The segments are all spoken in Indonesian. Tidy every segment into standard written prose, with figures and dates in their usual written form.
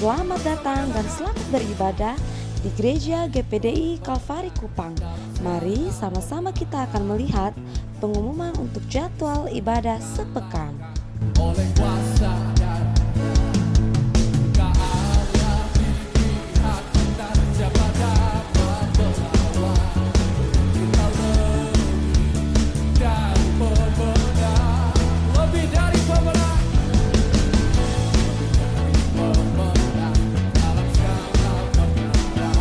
Selamat datang dan selamat beribadah di Gereja GPDI Kalvari Kupang. Mari sama-sama kita akan melihat pengumuman untuk jadwal ibadah sepekan. Oleh kuasa dan Allah di pihak kita, siapa dapat melawan? Kita lebih dari pemenang, lebih dari pemenang. Pemenang dalam segala perkara.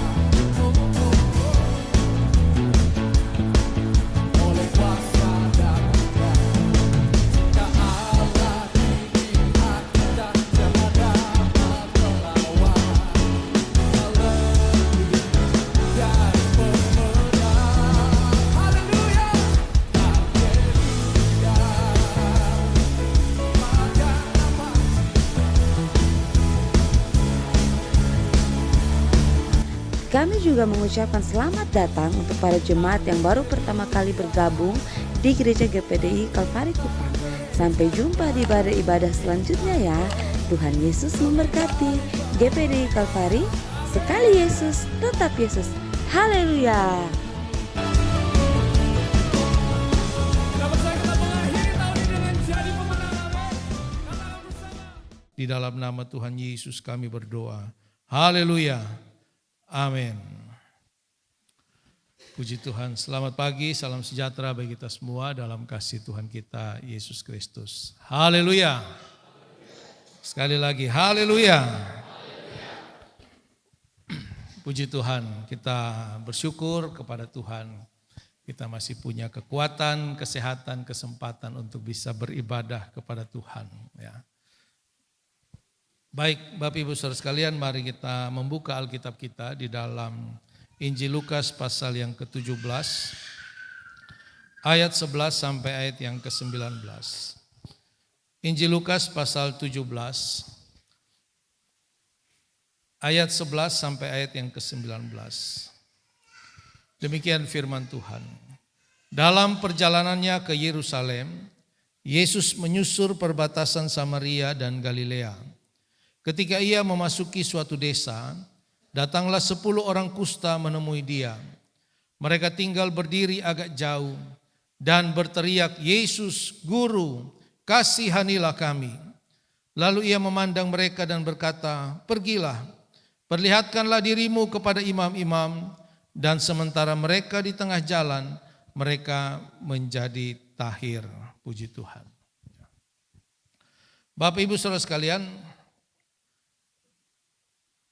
Oleh kuasa dan Kami juga mengucapkan selamat datang untuk para jemaat yang baru pertama kali bergabung di Gereja GPDI Kalvari Kupang. Sampai jumpa di ibadah selanjutnya ya. Tuhan Yesus memberkati. GPDI Kalvari, sekali Yesus, tetap Yesus. Haleluya. Kita percaya kita mengakhiri tahun ini dengan jadi pemenang. Amin. Katakan bersama. Di dalam nama Tuhan Yesus kami berdoa. Haleluya. Amin. Puji Tuhan. Selamat pagi, salam sejahtera bagi kita semua dalam kasih Tuhan kita Yesus Kristus. Haleluya. Sekali lagi, haleluya. Puji Tuhan, kita bersyukur kepada Tuhan. Kita masih punya kekuatan, kesehatan, kesempatan untuk bisa beribadah kepada Tuhan. Ya. Baik, Bapak Ibu Saudara sekalian, mari kita membuka Alkitab kita di dalam Injil Lukas pasal yang ke-17, ayat 11 sampai ayat yang ke-19. Injil Lukas pasal 17, ayat 11 sampai ayat yang ke-19. Demikian firman Tuhan. Dalam perjalanannya ke Yerusalem, Yesus menyusur perbatasan Samaria dan Galilea. Ketika ia memasuki suatu desa, datanglah 10 orang kusta menemui dia. Mereka tinggal berdiri agak jauh dan berteriak, "Yesus, Guru, kasihanilah kami." Lalu ia memandang mereka dan berkata, "Pergilah, perlihatkanlah dirimu kepada imam-imam." Dan sementara mereka di tengah jalan, mereka menjadi tahir. Puji Tuhan. Bapak Ibu Saudara sekalian,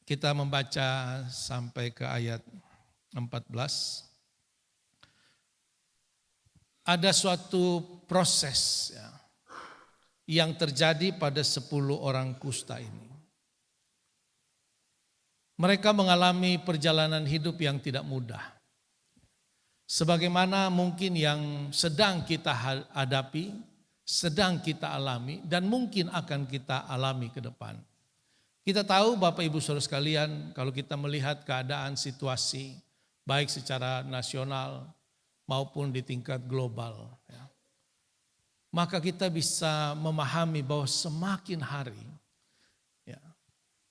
kita membaca sampai ke ayat 14. Ada suatu proses ya, yang terjadi pada 10 orang kusta ini. Mereka mengalami perjalanan hidup yang tidak mudah. Sebagaimana mungkin yang sedang kita hadapi, sedang kita alami, dan mungkin akan kita alami ke depan. Kita tahu Bapak Ibu Saudara sekalian, kalau kita melihat keadaan situasi baik secara nasional maupun di tingkat global, ya, maka kita bisa memahami bahwa semakin hari, ya,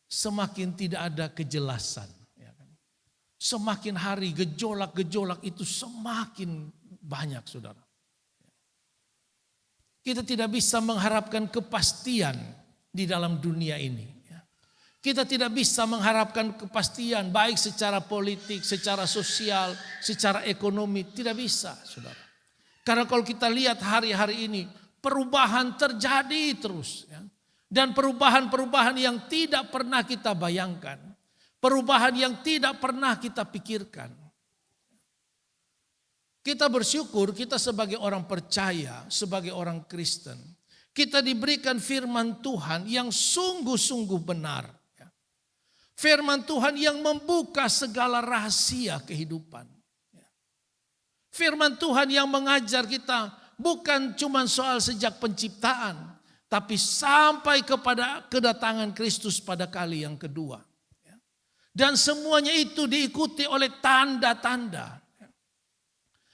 semakin tidak ada kejelasan. Ya kan? Semakin hari gejolak-gejolak itu semakin banyak, saudara. Kita tidak bisa mengharapkan kepastian di dalam dunia ini. Kita tidak bisa mengharapkan kepastian baik secara politik, secara sosial, secara ekonomi. Tidak bisa, saudara. Karena kalau kita lihat hari-hari ini, perubahan terjadi terus. Ya. Dan perubahan-perubahan yang tidak pernah kita bayangkan. Perubahan yang tidak pernah kita pikirkan. Kita bersyukur kita sebagai orang percaya, sebagai orang Kristen. Kita diberikan firman Tuhan yang sungguh-sungguh benar. Firman Tuhan yang membuka segala rahasia kehidupan. Firman Tuhan yang mengajar kita bukan cuma soal sejak penciptaan, tapi sampai kepada kedatangan Kristus pada kali yang kedua. Dan semuanya itu diikuti oleh tanda-tanda.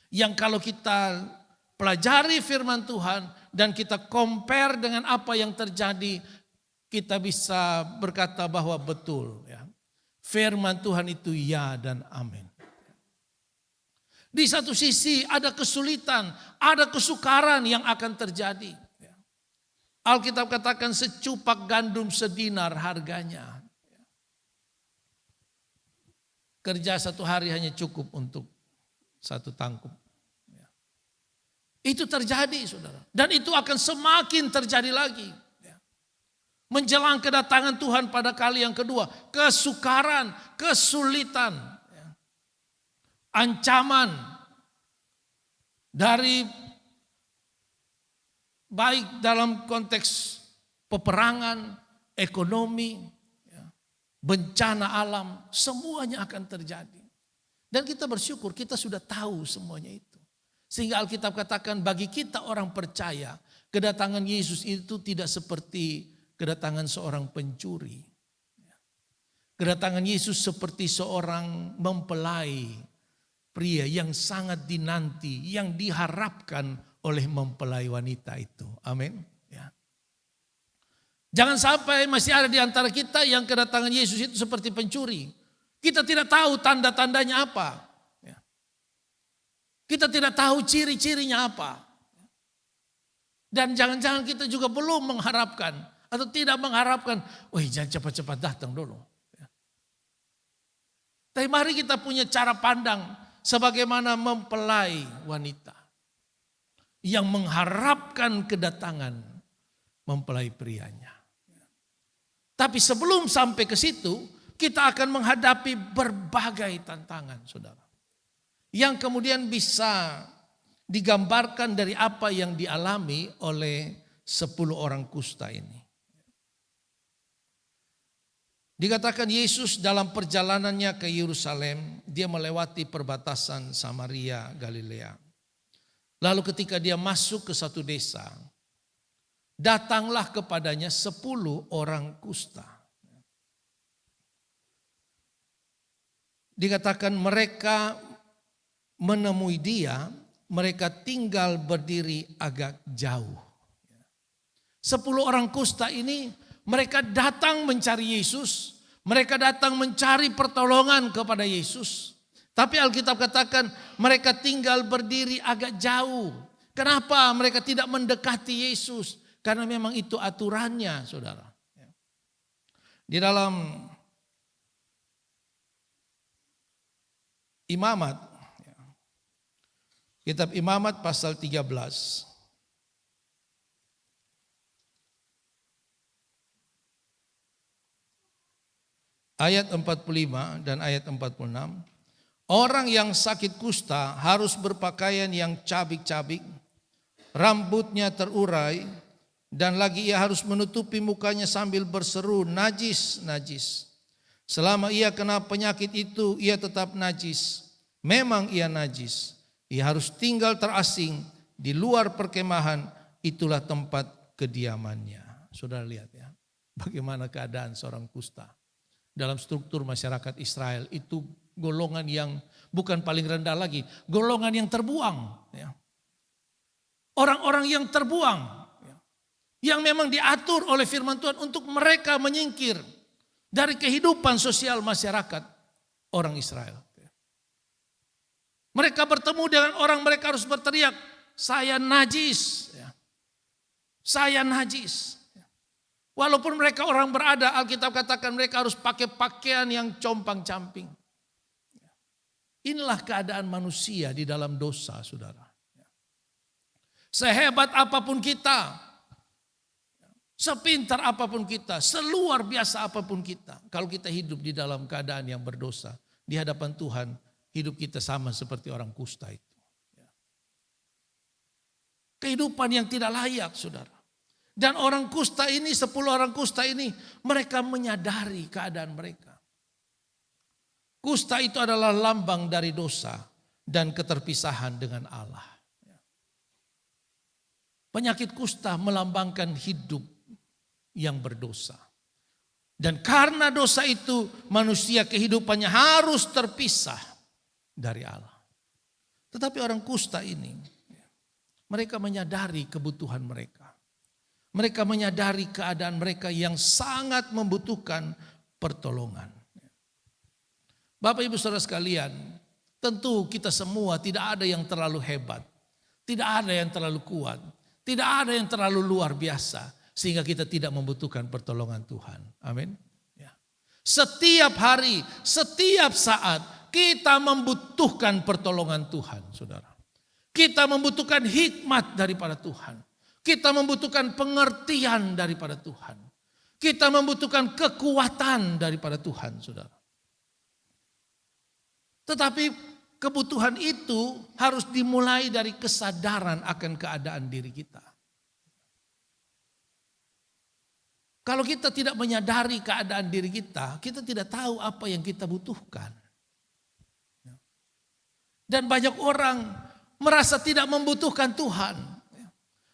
Yang kalau kita pelajari firman Tuhan dan kita compare dengan apa yang terjadi kita bisa berkata bahwa betul ya. Firman Tuhan itu ya dan amin. Di satu sisi ada kesulitan, ada kesukaran yang akan terjadi. Alkitab katakan secupak gandum sedinar harganya. Kerja satu hari hanya cukup untuk satu tangkup. Itu terjadi saudara. Dan itu akan semakin terjadi lagi. Menjelang kedatangan Tuhan pada kali yang kedua. Kesukaran, kesulitan. Ancaman. Dari baik dalam konteks peperangan, ekonomi, bencana alam. Semuanya akan terjadi. Dan kita bersyukur kita sudah tahu semuanya itu. Sehingga Alkitab katakan bagi kita orang percaya. Kedatangan Yesus itu tidak seperti kedatangan seorang pencuri. Kedatangan Yesus seperti seorang mempelai pria yang sangat dinanti, yang diharapkan oleh mempelai wanita itu. Amin. Ya. Jangan sampai masih ada di antara kita yang kedatangan Yesus itu seperti pencuri. Kita tidak tahu tanda-tandanya apa. Ya. Kita tidak tahu ciri-cirinya apa. Dan jangan-jangan kita juga belum mengharapkan atau tidak mengharapkan, jangan cepat-cepat datang dulu. Tapi mari kita punya cara pandang sebagaimana mempelai wanita yang mengharapkan kedatangan mempelai prianya. Tapi sebelum sampai ke situ, kita akan menghadapi berbagai tantangan, saudara. Yang kemudian bisa digambarkan dari apa yang dialami oleh 10 orang kusta ini. Dikatakan Yesus dalam perjalanannya ke Yerusalem, dia melewati perbatasan Samaria, Galilea. Lalu ketika dia masuk ke satu desa, datanglah kepadanya 10 orang kusta. Dikatakan mereka menemui dia, mereka tinggal berdiri agak jauh. 10 orang kusta ini mereka datang mencari Yesus. Mereka datang mencari pertolongan kepada Yesus. Tapi Alkitab katakan mereka tinggal berdiri agak jauh. Kenapa mereka tidak mendekati Yesus? Karena memang itu aturannya, saudara. Di dalam Imamat, kitab Imamat pasal 13. Ayat 45 dan ayat 46. Orang yang sakit kusta harus berpakaian yang cabik-cabik, rambutnya terurai, dan lagi ia harus menutupi mukanya sambil berseru, najis, najis. Selama ia kena penyakit itu, ia tetap najis. Memang ia najis. Ia harus tinggal terasing di luar perkemahan, itulah tempat kediamannya. Saudara lihat ya, bagaimana keadaan seorang kusta. Dalam struktur masyarakat Israel itu golongan yang bukan paling rendah lagi, golongan yang terbuang. Orang-orang yang terbuang, yang memang diatur oleh firman Tuhan untuk mereka menyingkir dari kehidupan sosial masyarakat orang Israel. Mereka bertemu dengan orang, mereka harus berteriak, saya najis, saya najis. Walaupun mereka orang berada, Alkitab katakan mereka harus pakai pakaian yang compang-camping. Inilah keadaan manusia di dalam dosa, saudara. Sehebat apapun kita, sepintar apapun kita, seluar biasa apapun kita, kalau kita hidup di dalam keadaan yang berdosa, di hadapan Tuhan, hidup kita sama seperti orang kusta itu. Kehidupan yang tidak layak, saudara. Dan orang kusta ini, 10 orang kusta ini, mereka menyadari keadaan mereka. Kusta itu adalah lambang dari dosa dan keterpisahan dengan Allah. Penyakit kusta melambangkan hidup yang berdosa. Dan karena dosa itu, manusia kehidupannya harus terpisah dari Allah. Tetapi orang kusta ini, mereka menyadari kebutuhan mereka. Mereka menyadari keadaan mereka yang sangat membutuhkan pertolongan. Bapak Ibu Saudara sekalian, tentu kita semua tidak ada yang terlalu hebat. Tidak ada yang terlalu kuat. Tidak ada yang terlalu luar biasa. Sehingga kita tidak membutuhkan pertolongan Tuhan. Amin. Ya. Setiap hari, setiap saat kita membutuhkan pertolongan Tuhan, saudara. Kita membutuhkan hikmat daripada Tuhan. Kita membutuhkan pengertian daripada Tuhan. Kita membutuhkan kekuatan daripada Tuhan, saudara. Tetapi kebutuhan itu harus dimulai dari kesadaran akan keadaan diri kita. Kalau kita tidak menyadari keadaan diri kita tidak tahu apa yang kita butuhkan. Dan banyak orang merasa tidak membutuhkan Tuhan.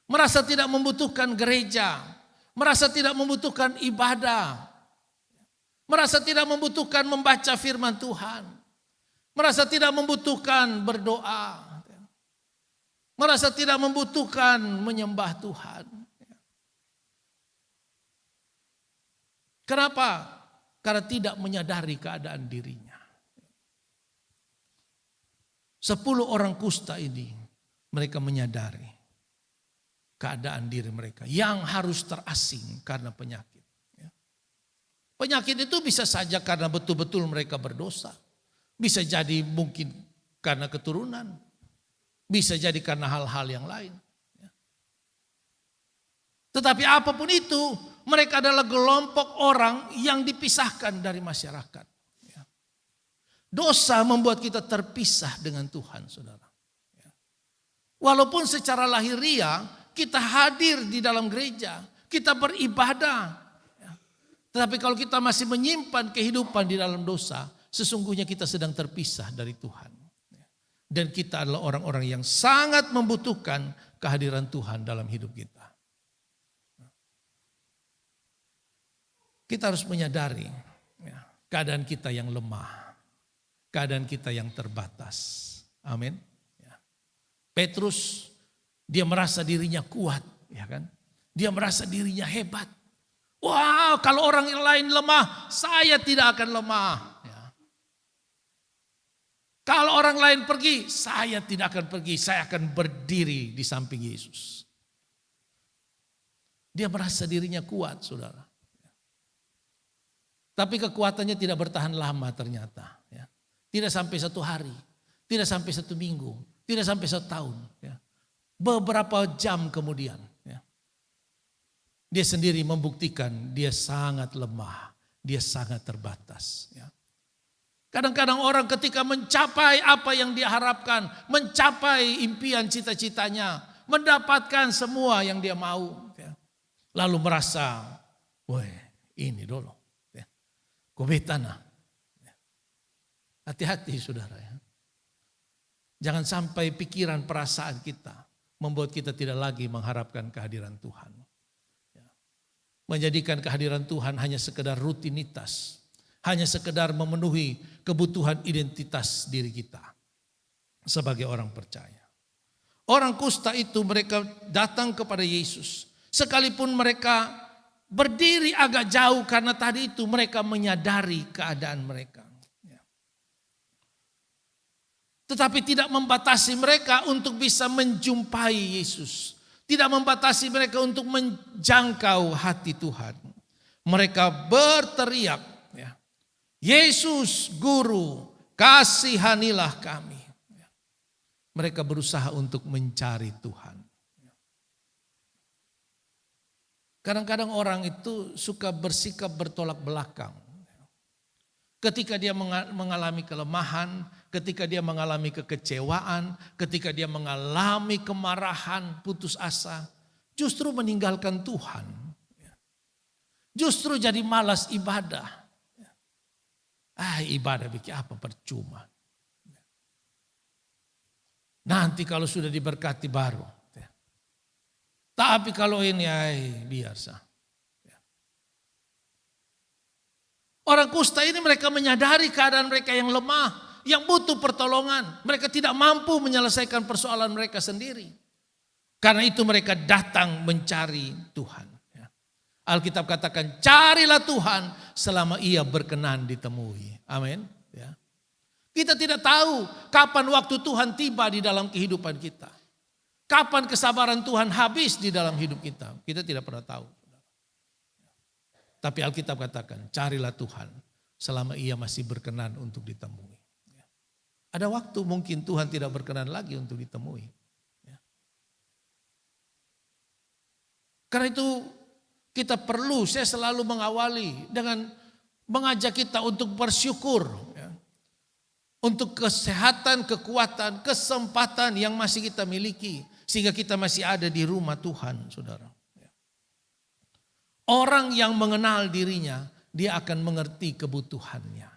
Merasa tidak membutuhkan gereja. Merasa tidak membutuhkan ibadah. Merasa tidak membutuhkan membaca firman Tuhan. Merasa tidak membutuhkan berdoa. Merasa tidak membutuhkan menyembah Tuhan. Kenapa? Karena tidak menyadari keadaan dirinya. 10 orang kusta ini mereka menyadari keadaan diri mereka yang harus terasing karena penyakit. Penyakit itu bisa saja karena betul-betul mereka berdosa. Bisa jadi mungkin karena keturunan. Bisa jadi karena hal-hal yang lain. Tetapi apapun itu, mereka adalah kelompok orang yang dipisahkan dari masyarakat. Dosa membuat kita terpisah dengan Tuhan, saudara. Walaupun secara lahiriah kita hadir di dalam gereja, kita beribadah. Tetapi kalau kita masih menyimpan kehidupan di dalam dosa, sesungguhnya kita sedang terpisah dari Tuhan. Dan kita adalah orang-orang yang sangat membutuhkan kehadiran Tuhan dalam hidup kita. Kita harus menyadari keadaan kita yang lemah. Keadaan kita yang terbatas. Amin. Petrus, dia merasa dirinya kuat. Ya kan? Dia merasa dirinya hebat. Wah, kalau orang yang lain lemah, saya tidak akan lemah. Kalau orang lain pergi, saya tidak akan pergi. Saya akan berdiri di samping Yesus. Dia merasa dirinya kuat, saudara. Tapi kekuatannya tidak bertahan lama ternyata. Tidak sampai 1 hari, tidak sampai 1 minggu, tidak sampai 1 tahun. Beberapa jam kemudian, dia sendiri membuktikan dia sangat lemah, dia sangat terbatas. Kadang-kadang orang ketika mencapai apa yang dia harapkan, mencapai impian cita-citanya, mendapatkan semua yang dia mau, lalu merasa, wah ini dulu, kubetana. Hati-hati saudara ya. Jangan sampai pikiran perasaan kita membuat kita tidak lagi mengharapkan kehadiran Tuhan. Menjadikan kehadiran Tuhan hanya sekedar rutinitas. Hanya sekedar memenuhi kebutuhan identitas diri kita sebagai orang percaya. Orang kusta itu mereka datang kepada Yesus. Sekalipun mereka berdiri agak jauh karena tadi itu mereka menyadari keadaan mereka. Tetapi tidak membatasi mereka untuk bisa menjumpai Yesus. Tidak membatasi mereka untuk menjangkau hati Tuhan. Mereka berteriak, Yesus Guru, kasihanilah kami. Mereka berusaha untuk mencari Tuhan. Kadang-kadang orang itu suka bersikap bertolak belakang. Ketika dia mengalami kelemahan, ketika dia mengalami kekecewaan, ketika dia mengalami kemarahan, putus asa, justru meninggalkan Tuhan. Justru jadi malas ibadah. Ibadah bikin apa percuma. Nanti kalau sudah diberkati baru. Tapi kalau ini biasa. Orang kusta ini mereka menyadari keadaan mereka yang lemah, yang butuh pertolongan. Mereka tidak mampu menyelesaikan persoalan mereka sendiri. Karena itu mereka datang mencari Tuhan. Alkitab katakan, carilah Tuhan selama ia berkenan ditemui. Amin. Ya. Kita tidak tahu kapan waktu Tuhan tiba di dalam kehidupan kita. Kapan kesabaran Tuhan habis di dalam hidup kita. Kita tidak pernah tahu. Tapi Alkitab katakan, carilah Tuhan selama ia masih berkenan untuk ditemui. Ada waktu mungkin Tuhan tidak berkenan lagi untuk ditemui. Karena itu kita perlu, saya selalu mengawali dengan mengajak kita untuk bersyukur. Untuk kesehatan, kekuatan, kesempatan yang masih kita miliki. Sehingga kita masih ada di rumah Tuhan, saudara. Orang yang mengenal dirinya, dia akan mengerti kebutuhannya.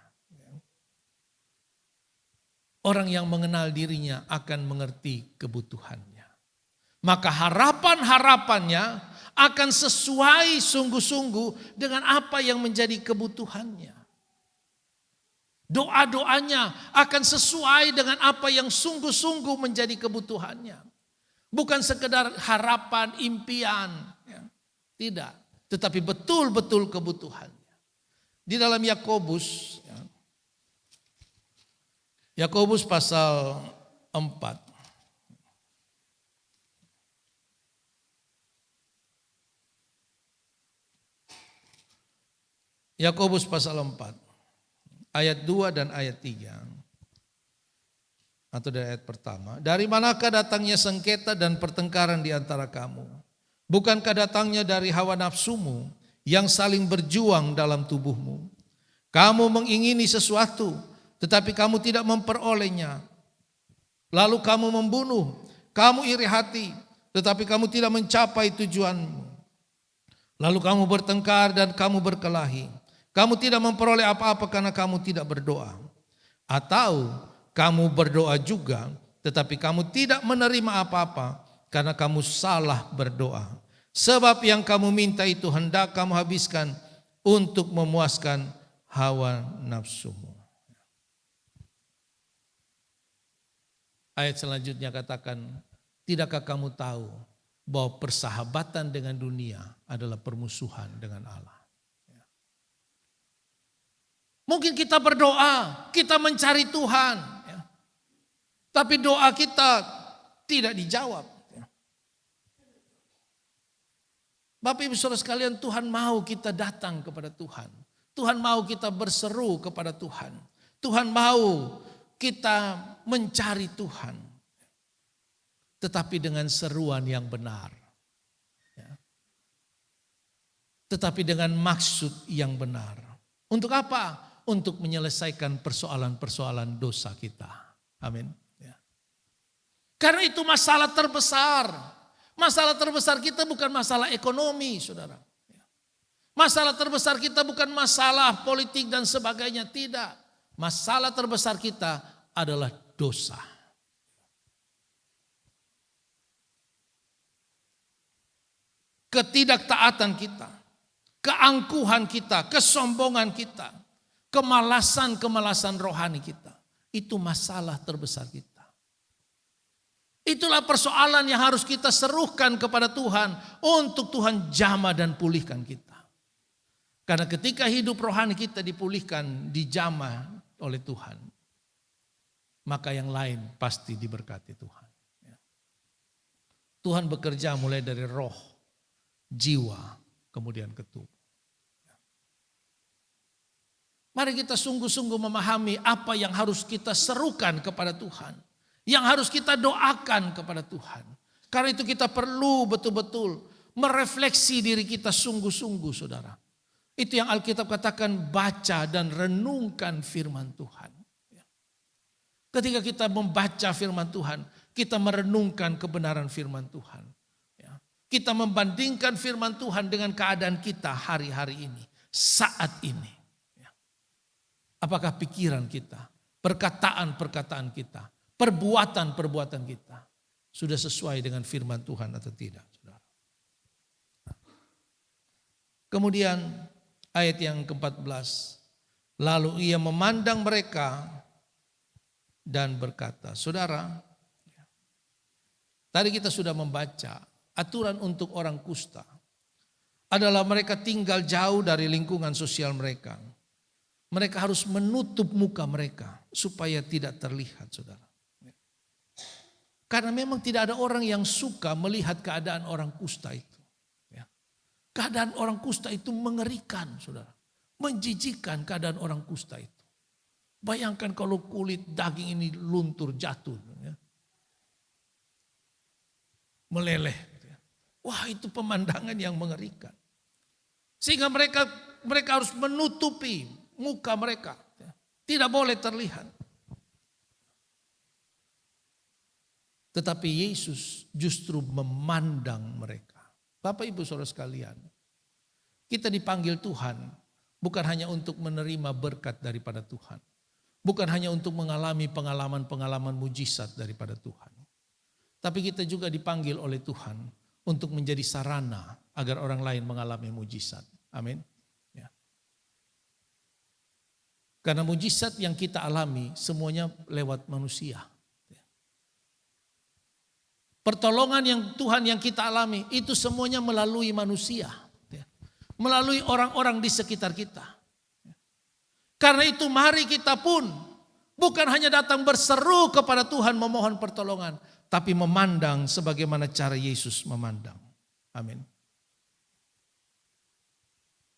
Orang yang mengenal dirinya akan mengerti kebutuhannya. Maka harapan-harapannya akan sesuai sungguh-sungguh dengan apa yang menjadi kebutuhannya. Doa-doanya akan sesuai dengan apa yang sungguh-sungguh menjadi kebutuhannya. Bukan sekedar harapan, impian. Tidak. Tetapi betul-betul kebutuhannya. Di dalam Yakobus, Yakobus pasal 4. Yakobus pasal 4. Ayat 2 dan ayat 3. Atau dari ayat pertama. Dari manakah datangnya sengketa dan pertengkaran di antara kamu? Bukankah datangnya dari hawa nafsumu yang saling berjuang dalam tubuhmu? Kamu mengingini sesuatu, tetapi kamu tidak memperolehnya. Lalu kamu membunuh, kamu iri hati, tetapi kamu tidak mencapai tujuanmu. Lalu kamu bertengkar dan kamu berkelahi. Kamu tidak memperoleh apa-apa karena kamu tidak berdoa. Atau kamu berdoa juga, tetapi kamu tidak menerima apa-apa karena kamu salah berdoa. Sebab yang kamu minta itu hendak kamu habiskan untuk memuaskan hawa nafsumu. Ayat selanjutnya katakan, tidakkah kamu tahu bahwa persahabatan dengan dunia adalah permusuhan dengan Allah? Mungkin kita berdoa, kita mencari Tuhan, tapi doa kita tidak dijawab. Bapak Ibu Saudara sekalian, Tuhan mau kita datang kepada Tuhan. Tuhan mau kita berseru kepada Tuhan. Tuhan mau kita mencari Tuhan. Tetapi dengan seruan yang benar. Tetapi dengan maksud yang benar. Untuk apa? Untuk menyelesaikan persoalan-persoalan dosa kita. Amin. Karena itu masalah terbesar. Masalah terbesar kita bukan masalah ekonomi, saudara. Masalah terbesar kita bukan masalah politik dan sebagainya, tidak. Masalah terbesar kita adalah dosa. Ketidaktaatan kita, keangkuhan kita, kesombongan kita, kemalasan rohani kita. Itu masalah terbesar kita. Itulah persoalan yang harus kita serukan kepada Tuhan untuk Tuhan jamah dan pulihkan kita. Karena ketika hidup rohani kita dipulihkan, dijamah oleh Tuhan, maka yang lain pasti diberkati Tuhan. Tuhan bekerja mulai dari roh, jiwa, kemudian ke tubuh. Mari kita sungguh-sungguh memahami apa yang harus kita serukan kepada Tuhan. Yang harus kita doakan kepada Tuhan. Karena itu kita perlu betul-betul merefleksi diri kita sungguh-sungguh, saudara. Itu yang Alkitab katakan, baca dan renungkan firman Tuhan. Ketika kita membaca firman Tuhan, kita merenungkan kebenaran firman Tuhan. Kita membandingkan firman Tuhan dengan keadaan kita hari-hari ini, saat ini. Apakah pikiran kita, perkataan-perkataan kita, perbuatan-perbuatan kita sudah sesuai dengan firman Tuhan atau tidak, saudara? Kemudian ayat yang ke-14, lalu ia memandang mereka dan berkata, saudara, tadi kita sudah membaca aturan untuk orang kusta. adalah mereka tinggal jauh dari lingkungan sosial mereka. Mereka harus menutup muka mereka supaya tidak terlihat, saudara. Karena memang tidak ada orang yang suka melihat keadaan orang kusta itu. Keadaan orang kusta itu mengerikan, saudara. Menjijikkan keadaan orang kusta itu. Bayangkan kalau kulit daging ini luntur jatuh. Meleleh. Wah, itu pemandangan yang mengerikan. Sehingga mereka harus menutupi muka mereka. Tidak boleh terlihat. Tetapi Yesus justru memandang mereka. Bapak Ibu Saudara sekalian, kita dipanggil Tuhan bukan hanya untuk menerima berkat daripada Tuhan. Bukan hanya untuk mengalami pengalaman-pengalaman mujizat daripada Tuhan. Tapi kita juga dipanggil oleh Tuhan untuk menjadi sarana agar orang lain mengalami mujizat. Amin. Ya. Karena mujizat yang kita alami semuanya lewat manusia. Pertolongan yang Tuhan yang kita alami itu semuanya melalui manusia. Melalui orang-orang di sekitar kita. Karena itu mari kita pun bukan hanya datang berseru kepada Tuhan memohon pertolongan. Tapi memandang sebagaimana cara Yesus memandang. Amin.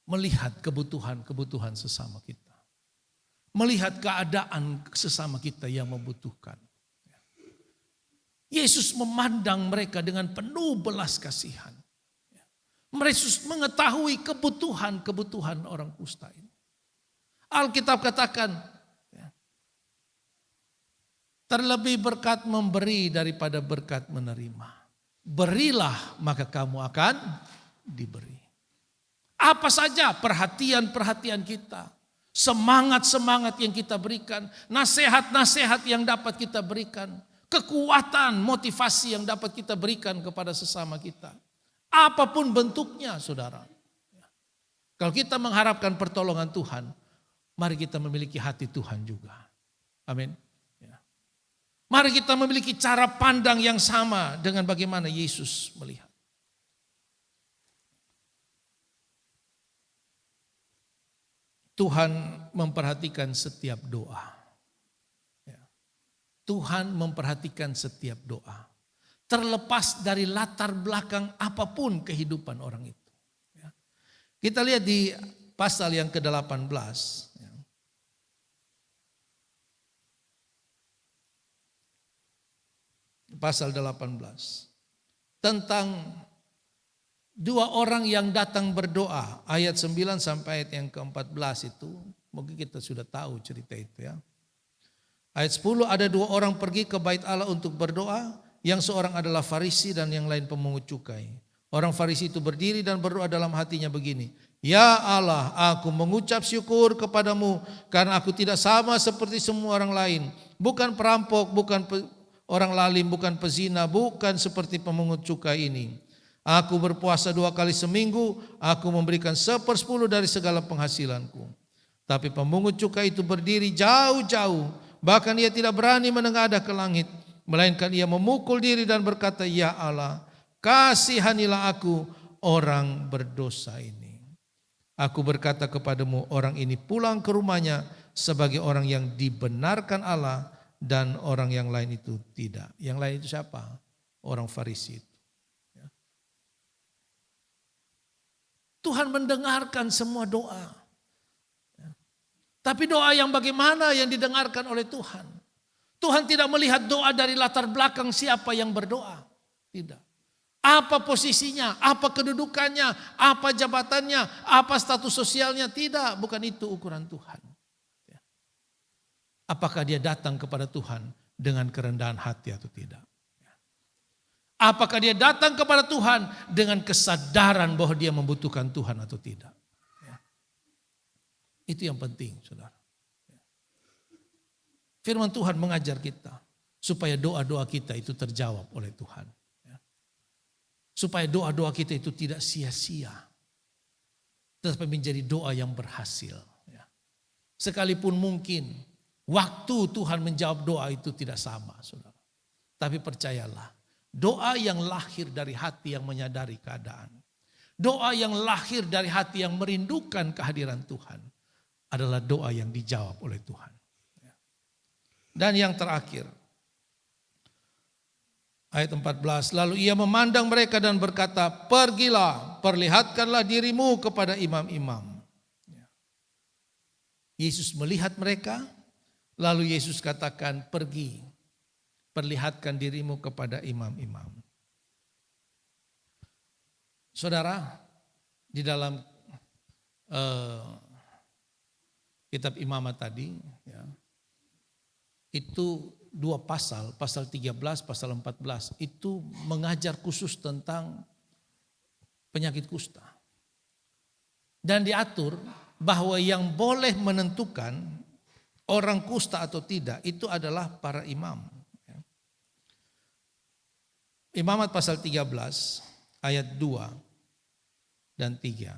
Melihat kebutuhan-kebutuhan sesama kita. Melihat keadaan sesama kita yang membutuhkan. Yesus memandang mereka dengan penuh belas kasihan. Yesus mengetahui kebutuhan-kebutuhan orang kusta ini. Alkitab katakan, terlebih berkat memberi daripada berkat menerima. Berilah maka kamu akan diberi. Apa saja perhatian-perhatian kita. Semangat-semangat yang kita berikan. Nasihat-nasihat yang dapat kita berikan. Kekuatan, motivasi yang dapat kita berikan kepada sesama kita. Apapun bentuknya, saudara. Kalau kita mengharapkan pertolongan Tuhan, mari kita memiliki hati Tuhan juga. Amin. Mari kita memiliki cara pandang yang sama dengan bagaimana Yesus melihat. Tuhan memperhatikan setiap doa. Tuhan memperhatikan setiap doa. Terlepas dari latar belakang apapun kehidupan orang itu. Kita lihat di pasal yang ke-18. Pasal 18. Tentang dua orang yang datang berdoa. Ayat 9 sampai ayat yang ke-14 itu. Mungkin kita sudah tahu cerita itu ya. Ayat 10, ada dua orang pergi ke bait Allah untuk berdoa, yang seorang adalah Farisi dan yang lain pemungut cukai. Orang Farisi itu berdiri dan berdoa dalam hatinya begini, Ya Allah, aku mengucap syukur kepadamu karena aku tidak sama seperti semua orang lain. Bukan perampok, bukan orang lalim, bukan pezina, bukan seperti pemungut cukai ini. Aku berpuasa 2 kali seminggu, aku memberikan 1/10 dari segala penghasilanku. Tapi pemungut cukai itu berdiri jauh-jauh. Bahkan ia tidak berani menengadah ke langit. Melainkan ia memukul diri dan berkata, Ya Allah, kasihanilah aku orang berdosa ini. Aku berkata kepadamu, orang ini pulang ke rumahnya sebagai orang yang dibenarkan Allah dan orang yang lain itu tidak. Yang lain itu siapa? Orang Farisi itu. Tuhan mendengarkan semua doa. Tapi doa yang bagaimana yang didengarkan oleh Tuhan? Tuhan tidak melihat doa dari latar belakang siapa yang berdoa. Tidak. Apa posisinya, apa kedudukannya, apa jabatannya, apa status sosialnya. Tidak, bukan itu ukuran Tuhan. Apakah dia datang kepada Tuhan dengan kerendahan hati atau tidak? Apakah dia datang kepada Tuhan dengan kesadaran bahwa dia membutuhkan Tuhan atau tidak? Itu yang penting, saudara. Firman Tuhan mengajar kita supaya doa-doa kita itu terjawab oleh Tuhan. Supaya doa-doa kita itu tidak sia-sia, tetapi menjadi doa yang berhasil. Sekalipun mungkin waktu Tuhan menjawab doa itu tidak sama, saudara. Tapi percayalah, doa yang lahir dari hati yang menyadari keadaan. Doa yang lahir dari hati yang merindukan kehadiran Tuhan adalah doa yang dijawab oleh Tuhan. Dan yang terakhir, ayat 14, lalu ia memandang mereka dan berkata, pergilah, perlihatkanlah dirimu kepada imam-imam. Yesus melihat mereka, lalu Yesus katakan, pergi, perlihatkan dirimu kepada imam-imam. Saudara, di dalam kitab Imamat tadi, ya, itu 2 pasal, pasal 13, pasal 14, itu mengajar khusus tentang penyakit kusta. Dan diatur bahwa yang boleh menentukan orang kusta atau tidak, itu adalah para imam. Imamat pasal 13, ayat 2 dan 3.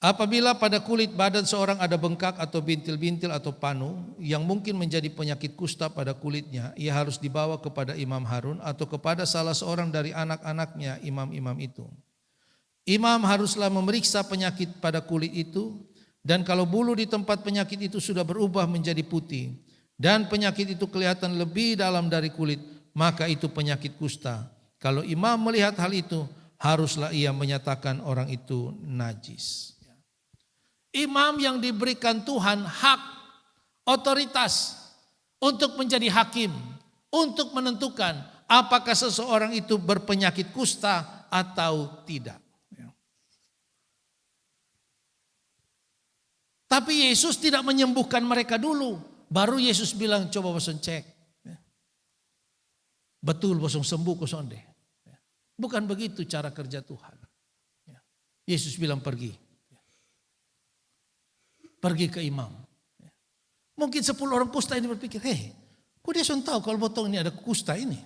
Apabila pada kulit badan seorang ada bengkak atau bintil-bintil atau panu yang mungkin menjadi penyakit kusta pada kulitnya, ia harus dibawa kepada Imam Harun atau kepada salah seorang dari anak-anaknya imam-imam itu. Imam haruslah memeriksa penyakit pada kulit itu, dan kalau bulu di tempat penyakit itu sudah berubah menjadi putih dan penyakit itu kelihatan lebih dalam dari kulit, maka itu penyakit kusta. Kalau imam melihat hal itu, haruslah ia menyatakan orang itu najis. Imam yang diberikan Tuhan hak, otoritas untuk menjadi hakim, untuk menentukan apakah seseorang itu berpenyakit kusta atau tidak. Tapi Yesus tidak menyembuhkan mereka dulu. Baru Yesus bilang, coba bosan cek. Betul bosan sembuh kosong deh. Bukan begitu cara kerja Tuhan. Yesus bilang pergi. Pergi ke imam. Mungkin 10 orang kusta ini berpikir, kok dia sudah tahu kalau botong ini ada kusta ini?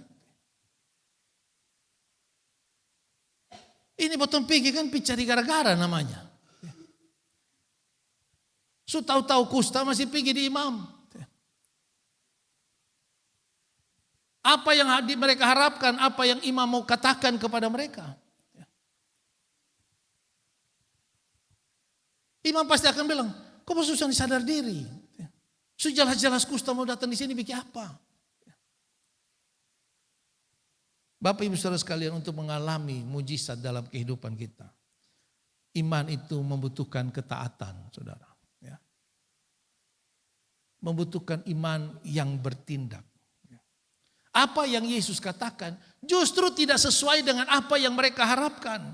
Ini botong pergi kan cari gara-gara namanya. So tahu-tahu kusta masih pergi di imam. Apa yang mereka harapkan, apa yang imam mau katakan kepada mereka. Imam pasti akan bilang, kok susah sadar diri. Jelas-jelas kusta mau datang di sini bikin apa? Bapak Ibu Saudara sekalian, untuk mengalami mujizat dalam kehidupan kita, iman itu membutuhkan ketaatan, saudara. Membutuhkan iman yang bertindak. Apa yang Yesus katakan justru tidak sesuai dengan apa yang mereka harapkan.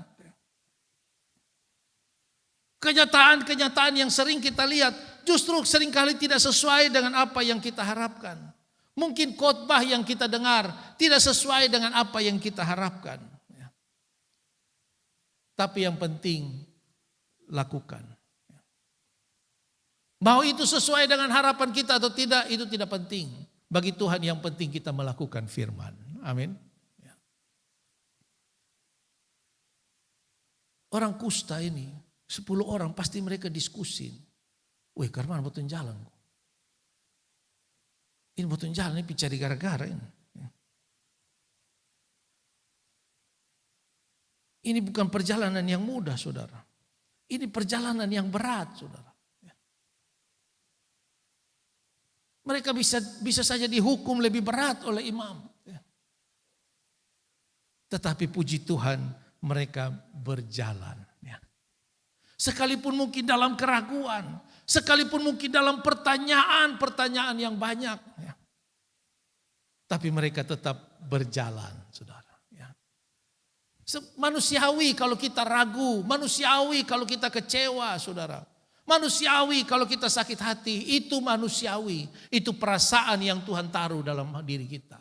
Kenyataan-kenyataan yang sering kita lihat justru seringkali tidak sesuai dengan apa yang kita harapkan. Mungkin khotbah yang kita dengar tidak sesuai dengan apa yang kita harapkan. Tapi yang penting lakukan. Mau itu sesuai dengan harapan kita atau tidak, itu tidak penting. Bagi Tuhan yang penting kita melakukan firman. Amin. Orang kusta ini, 10 orang pasti mereka diskusi. Wih, karena betul jalan. Ini betul jalan, ini cari gara-gara ini. Ini bukan perjalanan yang mudah, saudara. Ini perjalanan yang berat, saudara. Mereka bisa saja dihukum lebih berat oleh imam. Tetapi puji Tuhan mereka berjalan. Sekalipun mungkin dalam keraguan. Sekalipun mungkin dalam pertanyaan-pertanyaan yang banyak. Tapi mereka tetap berjalan, saudara. Manusiawi kalau kita ragu. Manusiawi kalau kita kecewa, saudara. Manusiawi kalau kita sakit hati, itu manusiawi. Itu perasaan yang Tuhan taruh dalam diri kita.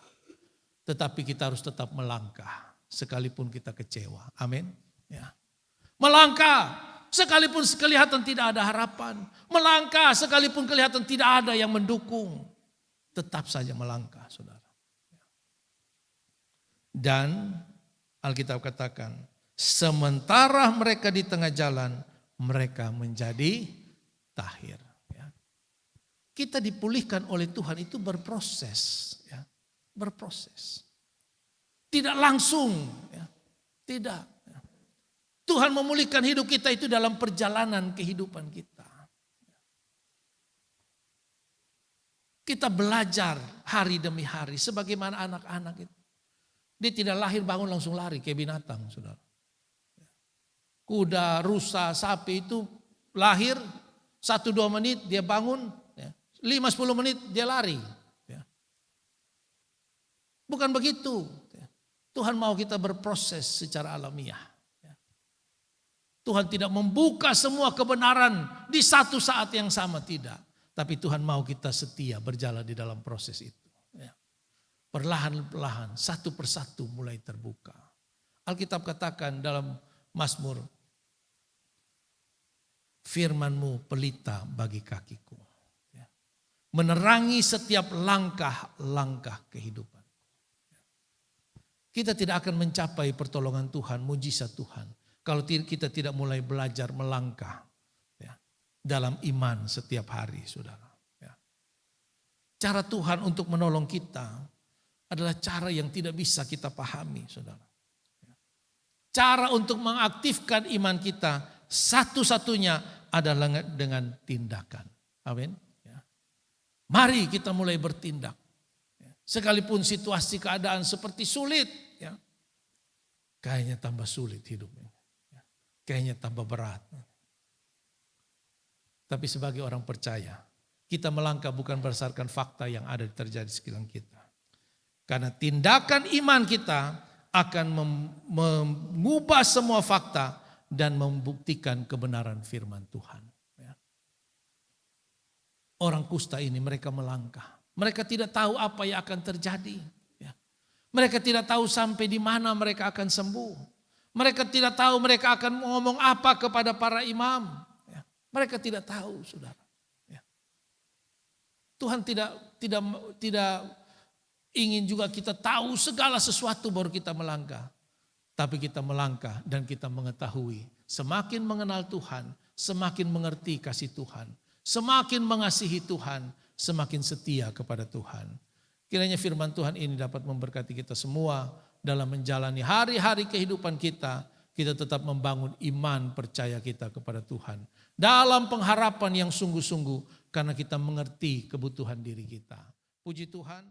Tetapi kita harus tetap melangkah sekalipun kita kecewa. Amin. Melangkah sekalipun kelihatan tidak ada harapan. Melangkah sekalipun kelihatan tidak ada yang mendukung. Tetap saja melangkah, saudara. Dan Alkitab katakan, sementara mereka di tengah jalan, mereka menjadi tahir. Kita dipulihkan oleh Tuhan itu berproses. Berproses. Tidak langsung. Tidak. Tuhan memulihkan hidup kita itu dalam perjalanan kehidupan kita. Kita belajar hari demi hari sebagaimana anak-anak itu. Dia tidak lahir bangun langsung lari kayak binatang, saudara. Kuda, rusa, sapi itu lahir 1-2 menit dia bangun, 5-10 menit dia lari. Bukan begitu. Tuhan mau kita berproses secara alamiah. Tuhan tidak membuka semua kebenaran di satu saat yang sama, tidak. Tapi Tuhan mau kita setia berjalan di dalam proses itu. Perlahan-lahan, satu persatu mulai terbuka. Alkitab katakan dalam Mazmur, firman-Mu pelita bagi kakiku. Menerangi setiap langkah-langkah kehidupan. Kita tidak akan mencapai pertolongan Tuhan, mujizat Tuhan, kalau kita tidak mulai belajar melangkah dalam iman setiap hari, saudara. Cara Tuhan untuk menolong kita adalah cara yang tidak bisa kita pahami, saudara. Cara untuk mengaktifkan iman kita satu-satunya adalah dengan tindakan. Amin. Mari kita mulai bertindak. Sekalipun situasi keadaan seperti sulit, kayaknya tambah sulit hidupnya. Kayaknya tambah berat. Tapi sebagai orang percaya, kita melangkah bukan berdasarkan fakta yang ada terjadi di sekeliling kita. Karena tindakan iman kita akan mengubah semua fakta dan membuktikan kebenaran firman Tuhan. Orang kusta ini mereka melangkah. Mereka tidak tahu apa yang akan terjadi. Mereka tidak tahu sampai di mana mereka akan sembuh. Mereka tidak tahu mereka akan ngomong apa kepada para imam. Mereka tidak tahu, saudara. Tuhan tidak ingin juga kita tahu segala sesuatu baru kita melangkah. Tapi kita melangkah dan kita mengetahui. Semakin mengenal Tuhan, semakin mengerti kasih Tuhan. Semakin mengasihi Tuhan, semakin setia kepada Tuhan. Kiranya firman Tuhan ini dapat memberkati kita semua dalam menjalani hari-hari kehidupan kita. Kita tetap membangun iman percaya kita kepada Tuhan. Dalam pengharapan yang sungguh-sungguh karena kita mengerti kebutuhan diri kita. Puji Tuhan.